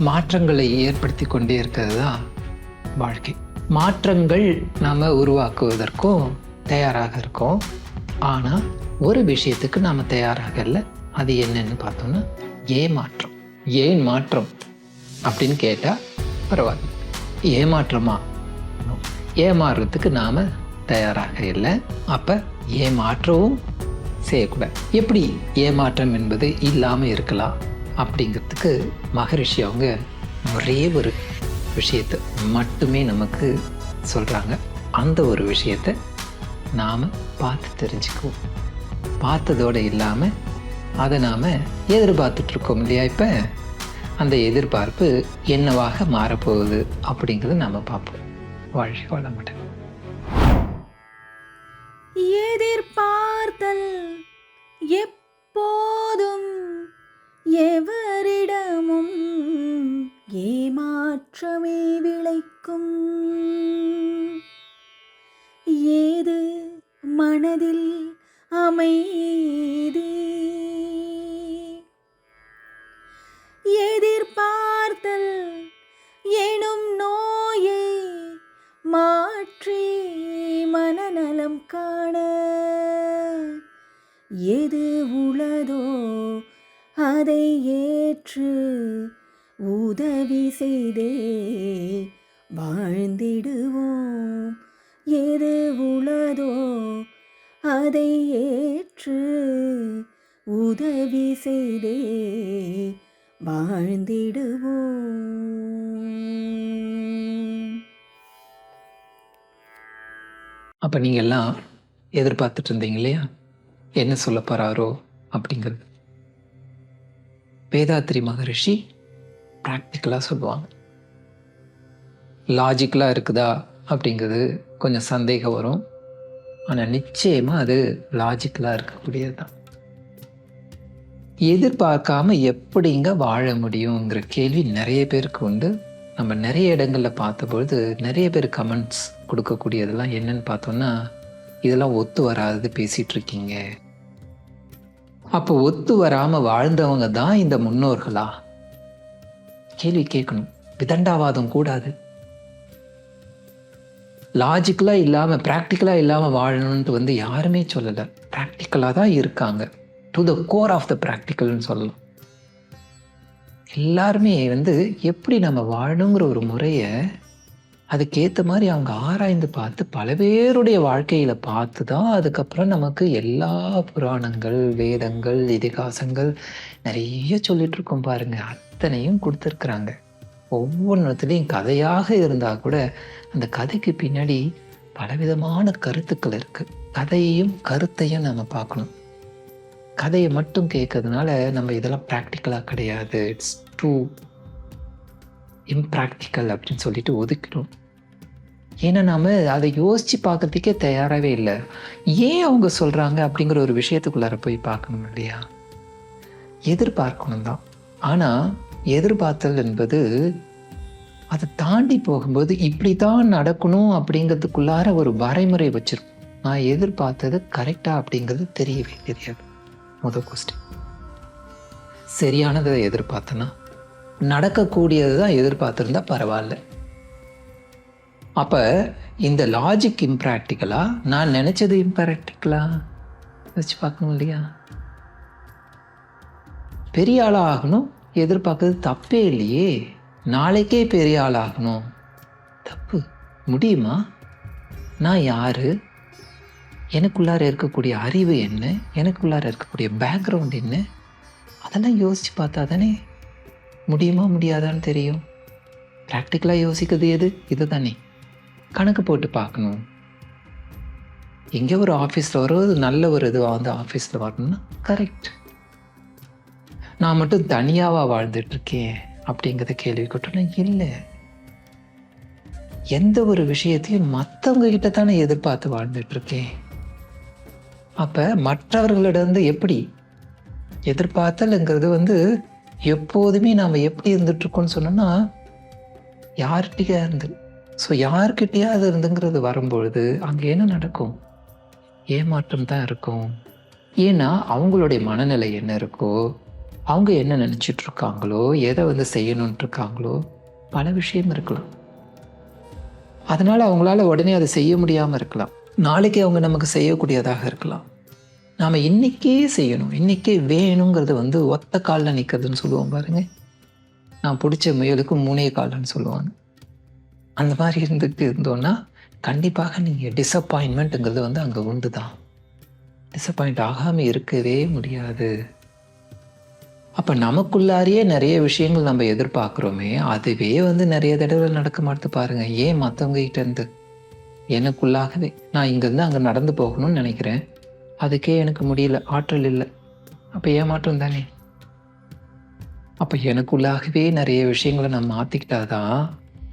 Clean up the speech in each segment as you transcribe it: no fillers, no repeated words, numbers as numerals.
மாற்றங்களை ஏற்படுத்தி கொண்டே இருக்கிறது தான் வாழ்க்கை. மாற்றங்கள் நாம் உருவாக்குவதற்கும் தயாராக இருக்கோம். ஆனால் ஒரு விஷயத்துக்கு நாம் தயாராக இல்லை. அது என்னன்னு பார்த்தோம்னா ஏமாற்றம். ஏன் மாற்றம் அப்படின்னு கேட்டால் பரவாயில்ல, ஏமாற்றமா? ஏமாறுறதுக்கு நாம் தயாராக இல்லை. அப்போ ஏமாற்றவும் செய்யக்கூடாது. எப்படி ஏமாற்றம் என்பது இல்லாமல் இருக்கலாம் அப்படிங்கிறதுக்கு மகரிஷி அவங்க ஒரே ஒரு விஷயத்தை மட்டுமே நமக்கு சொல்கிறாங்க. அந்த ஒரு விஷயத்தை நாம் பார்த்து தெரிஞ்சுக்குவோம். பார்த்ததோடு இல்லாமல் அதை நாம் எதிர்பார்த்துட்ருக்கோம் இல்லையா? இப்போ அந்த எதிர்பார்ப்பு என்னவாக மாறப்போகுது அப்படிங்கிறத நாம் பார்ப்போம். வாழ்க்கை வளமுடன். எதிர்பார்த்தல் எப்போதும் எவரிடமும் ஏமாற்றமே விளைக்கும். ஏது மனதில் அமைதி? எதிர்பார்த்தல் எனும் நோயை மாற்றி மனநலம் காண எது உளதோ அதை ஏற்று உதவி செய்தே வாழ்ந்திடுவோம். எது உளதோ அதை ஏற்று உதவி செய்தே வாழ்ந்திடுவோம். அப்போ நீங்கள் எல்லாம் எதிர்பார்த்துட்டு இருந்தீங்க இல்லையா, என்ன சொல்ல போகிறாரோ அப்படிங்கிறது. வேதாத்ரி மகரிஷி ப்ராக்டிக்கலாக சொல்லுவாங்க. லாஜிக்கலாக இருக்குதா அப்படிங்கிறது கொஞ்சம் சந்தேகம் வரும். ஆனால் நிச்சயமாக அது லாஜிக்கலாக இருக்கக்கூடியது தான். எதிர்பார்க்காம எப்படிங்க வாழ முடியுங்கிற கேள்வி நிறைய பேருக்கு உண்டு. நம்ம நிறைய இடங்களில் பார்த்தபொழுது நிறைய பேர் கமெண்ட்ஸ் கொடுக்கக்கூடியதெல்லாம் என்னன்னு பார்த்தோன்னா, இதெல்லாம் ஒத்து வராது பேசிகிட்டு இருக்கீங்க. அப்போ ஒத்து வராமல் வாழ்ந்தவங்க தான் இந்த முன்னோர்களா? கேள்வி கேட்கணும். விதண்டாவாதம் கூடாது. லாஜிக்கலாக இல்லாமல் ப்ராக்டிக்கலாக இல்லாமல் வாழணுன்ட்டு யாருமே சொல்லலை. ப்ராக்டிக்கலாக தான் இருக்காங்க. To the core of the ப்ராக்டிக்கல்னு சொல்லலாம். எல்லாருமே எப்படி நம்ம வாழணுங்கிற ஒரு முறையை அதுக்கேற்ற மாதிரி அவங்க ஆராய்ந்து பார்த்து பல பேருடைய வாழ்க்கையில் பார்த்து தான் அதுக்கப்புறம் நமக்கு எல்லா புராணங்கள், வேதங்கள், இதிகாசங்கள் நிறைய சொல்லிகிட்ருக்கோம் பாருங்கள். அத்தனையும் கொடுத்துருக்குறாங்க. ஒவ்வொன்றத்துலேயும் கதையாக இருந்தால் கூட அந்த கதைக்கு பின்னாடி பலவிதமான கருத்துக்கள் இருக்குது. கதையையும் கருத்தையும் நம்ம பார்க்கணும். கதையை மட்டும் கேட்கறதுனால நம்ம இதெல்லாம் ப்ராக்டிக்கலாக கிடையாது, இட்ஸ் டூ இம்ப்ராக்டிக்கல் அப்படின்னு சொல்லிட்டு ஒதுக்கிடும். ஏன்னா நாம் அதை யோசித்து பார்க்கறதுக்கே தயாராகவே இல்லை. ஏன் அவங்க சொல்கிறாங்க அப்படிங்கிற ஒரு விஷயத்துக்குள்ளார போய் பார்க்கணும் இல்லையா? எதிர்பார்க்கணும் தான். ஆனால் எதிர்பார்த்தல் என்பது அதை தாண்டி போகும்போது இப்படி தான் நடக்கணும் அப்படிங்கிறதுக்குள்ளார ஒரு வரைமுறை வச்சிருக்கும். நான் எதிர்பார்த்தது கரெக்டாக அப்படிங்கிறது தெரியவே தெரியாது. முதல் கொஸ்டின். சரியானதை எதிர்பார்த்தனா, நடக்கக்கூடியது தான் எதிர்பார்த்துருந்தா பரவாயில்ல. அப்போ இந்த லாஜிக் இம்ப்ராக்டிக்கலா, நான் நினச்சது இம்ப்ராக்டிக்கலா வச்சு பார்க்கணும் இல்லையா? பெரிய ஆளாக ஆகணும் எதிர்பார்க்கறது தப்பே இல்லையே. நாளைக்கே பெரிய ஆளாகணும் தப்பு. முடியுமா? நான் யார்? எனக்குள்ளார இருக்கக்கூடிய அறிவு என்ன? எனக்குள்ளார இருக்கக்கூடிய பேக்ரவுண்ட் என்ன? அதெல்லாம் யோசித்து பார்த்தா தானே முடியுமா முடியாதான்னு தெரியும். ப்ராக்டிக்கலாக யோசிக்கிறது எது? இது தானே. கணக்கு போட்டு பார்க்கணும். எங்கே ஒரு ஆஃபீஸில் வரும் நல்ல ஒரு இதுவாக ஆஃபீஸில் வரணும்னா கரெக்ட். நான் மட்டும் தனியாவாக வாழ்ந்துட்டுருக்கேன் அப்படிங்கிறத கேள்வி கொட்டோன்னா இல்லை. எந்த ஒரு விஷயத்தையும் மற்றவங்க கிட்ட தானே எதிர்பார்த்து வாழ்ந்துட்டுருக்கேன். அப்போ மற்றவர்களிடம் எப்படி எதிர்பார்த்தல்ங்கிறது எப்போதுமே நாம் எப்படி இருந்துகிட்ருக்கோன்னு சொன்னோன்னா யார்கிட்டயா இருந்து. ஸோ யார்கிட்டயா அது இருந்துங்கிறது வரும்பொழுது அங்கே என்ன நடக்கும்? ஏமாற்றம் தான் இருக்கும். ஏன்னா அவங்களுடைய மனநிலை என்ன இருக்கோ அவங்க என்ன நினச்சிட்டு இருக்காங்களோ, எதை வந்து செய்யணுன்ட்டு இருக்காங்களோ, பல விஷயம் இருக்கலாம். அதனால் அவங்களால உடனே அதை செய்ய முடியாமல் இருக்கலாம். நாளைக்கு அவங்க நமக்கு செய்யக்கூடியதாக இருக்கலாம். நாம் இன்றைக்கே செய்யணும், இன்றைக்கே வேணுங்கிறது வந்து ஒத்த காலில் நிற்கிறதுன்னு சொல்லுவோம் பாருங்க. நான் பிடிச்ச முயலுக்கு 3 கால்னு சொல்லுவாங்க. அந்த மாதிரி இருந்துக்கிட்டு இருந்தோன்னா கண்டிப்பாக நீங்கள் டிசப்பாயின்மெண்ட்டுங்கிறது வந்து அங்கே உண்டு தான். டிசப்பாயிண்ட் ஆகாமல் இருக்கவே முடியாது. அப்போ நமக்குள்ளாரியே நிறைய விஷயங்கள் நம்ம எதிர்பார்க்குறோமே, அதுவே வந்து நிறைய தடவை நடக்க மாட்டுது பாருங்கள். ஏன் மற்றவங்க கிட்டேருந்து எனக்குள்ளாகவே நான் இங்கேருந்து அங்கே நடந்து போகணும்னு நினைக்கிறேன், அதுக்கே எனக்கு முடியல, ஆற்றல் இல்லை. அப்போ ஏமாற்றம் தானே. அப்போ எனக்குள்ளாகவே நிறைய விஷயங்களை நான் மாற்றிக்கிட்டாதான்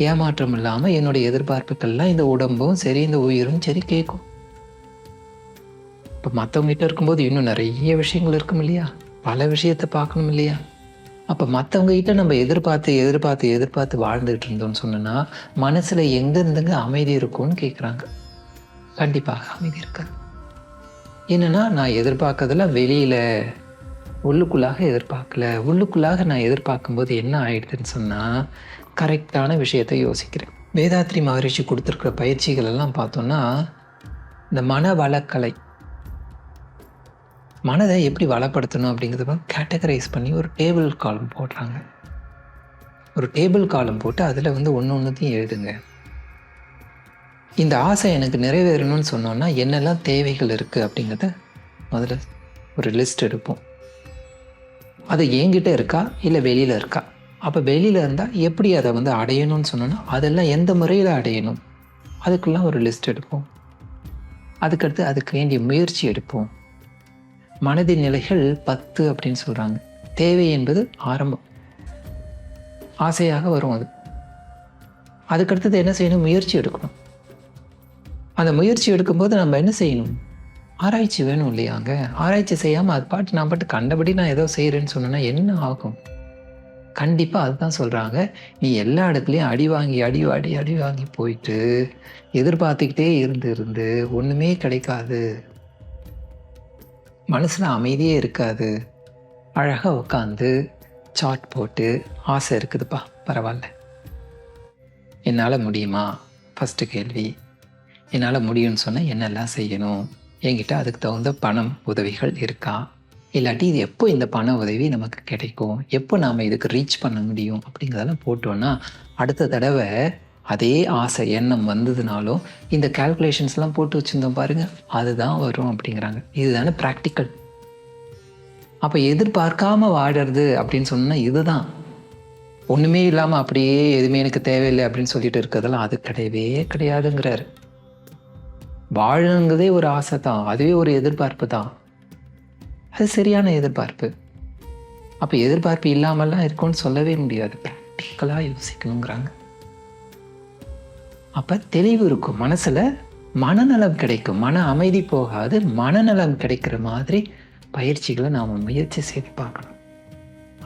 ஏமாற்றம் இல்லாமல் என்னுடைய எதிர்பார்ப்புகள்லாம் இந்த உடம்பும் சரி இந்த உயிரும் சரி கேட்கும். இப்போ மற்றவங்ககிட்ட இருக்கும்போது இன்னும் நிறைய விஷயங்கள் இருக்கும் இல்லையா, பல விஷயத்தை பார்க்கணும் இல்லையா. அப்போ மற்றவங்ககிட்ட நம்ம எதிர்பார்த்து வாழ்ந்துகிட்டு இருந்தோம்னு சொன்னோன்னா மனசில் எங்கேருந்துங்க அமைதி இருக்கும்னு கேட்குறாங்க. கண்டிப்பாக அமைதி இருக்காது. என்னென்னா நான் எதிர்பார்க்கறதெல்லாம் வெளியில், உள்ளுக்குள்ளாக எதிர்பார்க்கல. உள்ளுக்குள்ளாக நான் எதிர்பார்க்கும்போது என்ன ஆயிடுதுன்னு சொன்னால் கரெக்டான விஷயத்தை யோசிக்கிறேன். வேதாத்ரி மகரிஷி கொடுத்துருக்குற பயிற்சிகள் எல்லாம் பார்த்தோன்னா இந்த மன வளக்கலை, மனதை எப்படி வளப்படுத்தணும் அப்படிங்கிறத கேட்டகரைஸ் பண்ணி ஒரு டேபிள் காலம் போடுறாங்க. ஒரு டேபிள் காலம் போட்டு அதில் வந்து ஒன்றையும் எழுதுங்க. இந்த ஆசை எனக்கு நிறைவேறணும்னு சொன்னோன்னா என்னெல்லாம் தேவைகள் இருக்குது அப்படிங்கிறத முதல்ல ஒரு லிஸ்ட் எடுப்போம். அது என்கிட்ட இருக்கா இல்லை வெளியில் இருக்கா? அப்போ வெளியில் இருந்தால் எப்படி அதை வந்து அடையணும்னு சொன்னோன்னா அதெல்லாம் எந்த முறையில் அடையணும், அதுக்கெல்லாம் ஒரு லிஸ்ட் எடுப்போம். அதுக்கடுத்து அதுக்கு வேண்டிய முயற்சி எடுப்போம். மனதின் நிலைகள் 10 அப்படின்னு சொல்கிறாங்க. தேவை என்பது ஆரம்பம், ஆசையாக வரும் அது. அதுக்கடுத்தது என்ன செய்யணும், முயற்சி எடுக்கணும். அந்த முயற்சி எடுக்கும்போது நம்ம என்ன செய்யணும், ஆராய்ச்சி வேணும் இல்லையாங்க. ஆராய்ச்சி செய்யாமல் அது பாட்டு நான் பாட்டு கண்டபடி நான் ஏதோ செய்கிறேன்னு சொன்னேன்னா என்ன ஆகும்? கண்டிப்பாக அதுதான் சொல்கிறாங்க. நீ எல்லா இடத்துலையும் அடி வாங்கி போயிட்டு எதிர்பார்த்துக்கிட்டே இருந்து ஒன்றுமே கிடைக்காது, மனசில் அமைதியே இருக்காது. அழகாக உட்காந்து சார்ட் போட்டு ஆசை இருக்குதுப்பா, பரவாயில்ல, என்னால் முடியுமா? ஃபஸ்ட்டு கேள்வி. என்னால் முடியும்னு சொன்னால் என்னெல்லாம் செய்யணும்? என்கிட்ட அதுக்கு தகுந்த பணம் உதவிகள் இருக்கா? இல்லாட்டி இது எப்போ இந்த பண உதவி நமக்கு கிடைக்கும், எப்போ நாம் இதுக்கு ரீச் பண்ண முடியும் அப்படிங்கிறதெல்லாம் போட்டோன்னா அடுத்த தடவை அதே ஆசை எண்ணம் வந்ததுனாலும் இந்த கால்குலேஷன்ஸ்லாம் போட்டு வச்சுருந்தோம் பாருங்கள், அதுதான் வரும் அப்படிங்கிறாங்க. இதுதானே ப்ராக்டிக்கல். அப்போ எதிர்பார்க்காம வாடுறது அப்படின்னு சொன்னால் இதுதான். ஒன்றுமே இல்லாமல் அப்படியே எதுவுமே எனக்கு தேவையில்லை அப்படின்னு சொல்லிட்டு இருக்கிறதெல்லாம் அது கிடையவே கிடையாதுங்கிறாரு. வாழணுங்கிறதே ஒரு ஆசை தான், அதுவே ஒரு எதிர்பார்ப்பு தான். அது சரியான எதிர்பார்ப்பு. அப்போ எதிர்பார்ப்பு இல்லாமல்லாம் இருக்கும்னு சொல்லவே முடியாது, ப்ராக்டிக்கலாக யோசிக்கணுங்கிறாங்க. அப்போ தெளிவு இருக்கும், மனசில் மனநலம் கிடைக்கும், மன அமைதி போகாது, மனநலம் கிடைக்கிற மாதிரி பயிற்சிகளை நாம் முயற்சி செய்து பார்க்கணும்.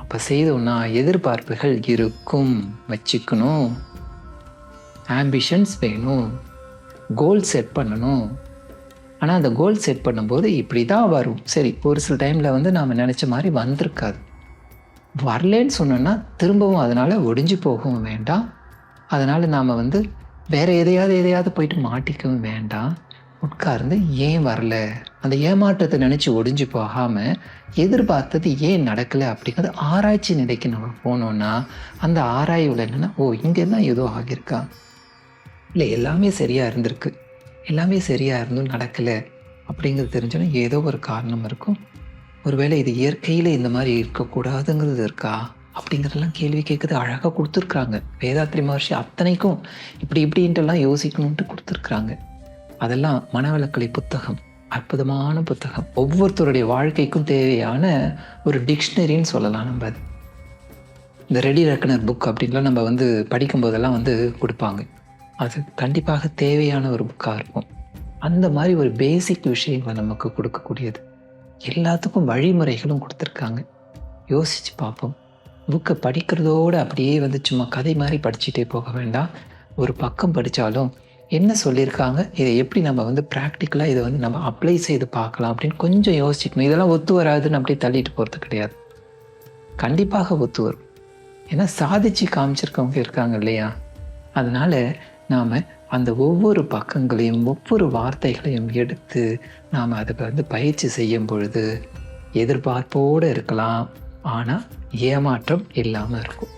அப்போ செய்தோம்னா எதிர்பார்ப்புகள் இருக்கும், வச்சுக்கணும். ஆம்பிஷன்ஸ் வேணும், கோல் செட் பண்ணணும். ஆனால் அந்த கோல் செட் பண்ணும்போது இப்படி தான் வரும். சரி, ஒரு சில டைமில் வந்து நாம் நினச்ச மாதிரி வந்திருக்காது. வரலேன்னு சொன்னோன்னா திரும்பவும் அதனால் ஒடிஞ்சு போகவும் வேண்டாம். அதனால் நாம் வந்து வேறு எதையாவது போயிட்டு மாட்டிக்கவும் வேண்டாம். உட்கார்ந்து ஏன் வரல, அந்த ஏமாற்றத்தை நினச்சி ஒடிஞ்சு போகாமல் எதிர்பார்த்தது ஏன் நடக்கலை அப்படிங்கிறது ஆராய்ச்சி நிலைக்கு நம்ம போனோன்னா அந்த ஆராய்வில் என்னென்னா, ஓ இங்கே தான் ஏதோ ஆகியிருக்கா, இல்லை எல்லாமே சரியாக இருந்திருக்கு, எல்லாமே சரியாக இருந்தும் நடக்கலை அப்படிங்கிறது தெரிஞ்சோன்னா ஏதோ ஒரு காரணம் இருக்கும். ஒருவேளை இது இயற்கையில் இந்த மாதிரி இருக்கக்கூடாதுங்கிறது இருக்கா அப்படிங்கிறதெல்லாம் கேள்வி கேட்குறது அழகாக கொடுத்துருக்குறாங்க. வேதாத்ரி மகர்ஷி அத்தனைக்கும் இப்படின்ட்டுலாம் யோசிக்கணுன்ட்டு கொடுத்துருக்குறாங்க. அதெல்லாம் மனவளக்கலை புத்தகம், அற்புதமான புத்தகம். ஒவ்வொருத்தருடைய வாழ்க்கைக்கும் தேவையான ஒரு டிக்ஷனரின்னு சொல்லலாம் நம்ம. அது இந்த ரெடி ரெக்கனர் புக் அப்படின்லாம் நம்ம வந்து படிக்கும்போதெல்லாம் வந்து கொடுப்பாங்க. அது கண்டிப்பாக தேவையான ஒரு புக்காக இருக்கும். அந்த மாதிரி ஒரு பேசிக் விஷயங்களை நமக்கு கொடுக்கக்கூடியது. எல்லாத்துக்கும் வழிமுறைகளும் கொடுத்துருக்காங்க. யோசித்து பார்ப்போம். புக்கை படிக்கிறதோடு அப்படியே வந்து சும்மா கதை மாதிரி படிச்சுட்டே போக வேண்டாம். ஒரு பக்கம் படித்தாலும் என்ன சொல்லியிருக்காங்க, இதை எப்படி நம்ம வந்து ப்ராக்டிக்கலாக இதை வந்து நம்ம அப்ளை செய்து பார்க்கலாம் அப்படின்னு கொஞ்சம் யோசிச்சுக்கணும். இதெல்லாம் ஒத்து வராதுன்னு அப்படியே தள்ளிட்டு போகிறது கிடையாது. கண்டிப்பாக ஒத்து வரும். ஏன்னா சாதிச்சு காமிச்சிருக்கவங்க இருக்காங்க இல்லையா? அதனால நாம் அந்த ஒவ்வொரு பக்கங்களையும் ஒவ்வொரு வார்த்தைகளையும் எடுத்து நாம் அதை பயிற்சி செய்யும் பொழுது எதிர்பார்ப்போடு இருக்கலாம், ஆனால் ஏமாற்றம் இல்லாமல் இருக்கும்.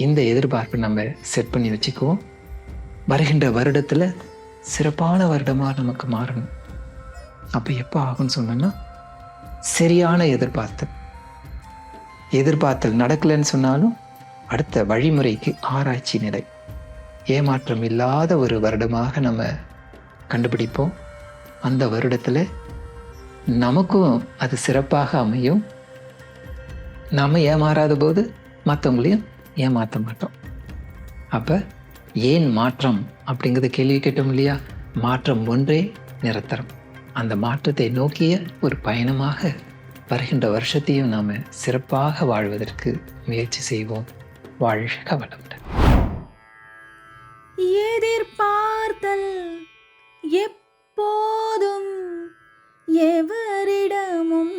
இந்த எதிர்பார்ப்பை நம்ம செட் பண்ணி வச்சுக்குவோம். வருகின்ற வருடத்தில் சிறப்பான வருடமாக நமக்கு மாறணும். அப்போ எப்போ ஆகும்னு சொன்னோன்னா, சரியான எதிர்பார்த்தல் நடக்கலைன்னு சொன்னாலும் அடுத்த வழிமுறைக்கு ஆராய்ச்சி நிலை, ஏமாற்றம் இல்லாத ஒரு வருடமாக நம்ம கண்டுபிடிப்போம். அந்த வருடத்தில் நமக்கும் அது சிறப்பாக அமையும். நம்ம ஏமாறாத போது மற்றவங்களையும் ஏமாற்ற மாட்டோம். அப்போ ஏன் மாற்றம் அப்படிங்கிறத கேள்வி கேட்டோம் இல்லையா? மாற்றம் ஒன்றே நிரந்தரம். அந்த மாற்றத்தை நோக்கிய ஒரு பயணமாக வருகின்ற வருஷத்தையும் நாம் சிறப்பாக வாழ்வதற்கு முயற்சி செய்வோம். வாழ்க வளமுடன். எதிர்பார்த்தல் எப்போதும் எவரிடமும்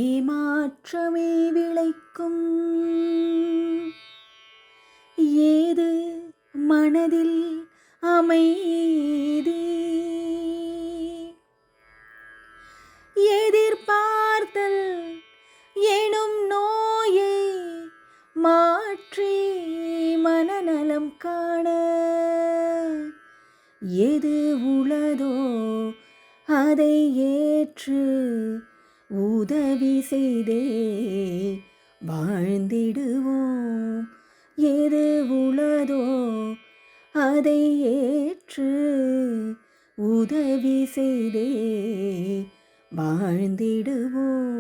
ஏமாற்றமே விளைக்கும். ஏது மனதில் அமைதி? எதிர்பார்த்தல் எனும் நோயை மாற்றி மனநலம் காண எது உளதோ அதை ஏற்று உதவி செய்தே வாழ்ந்திடுவோம். எது உளதோ அதை ஏற்று உதவி செய்தே வாழ்ந்திடுவோம்.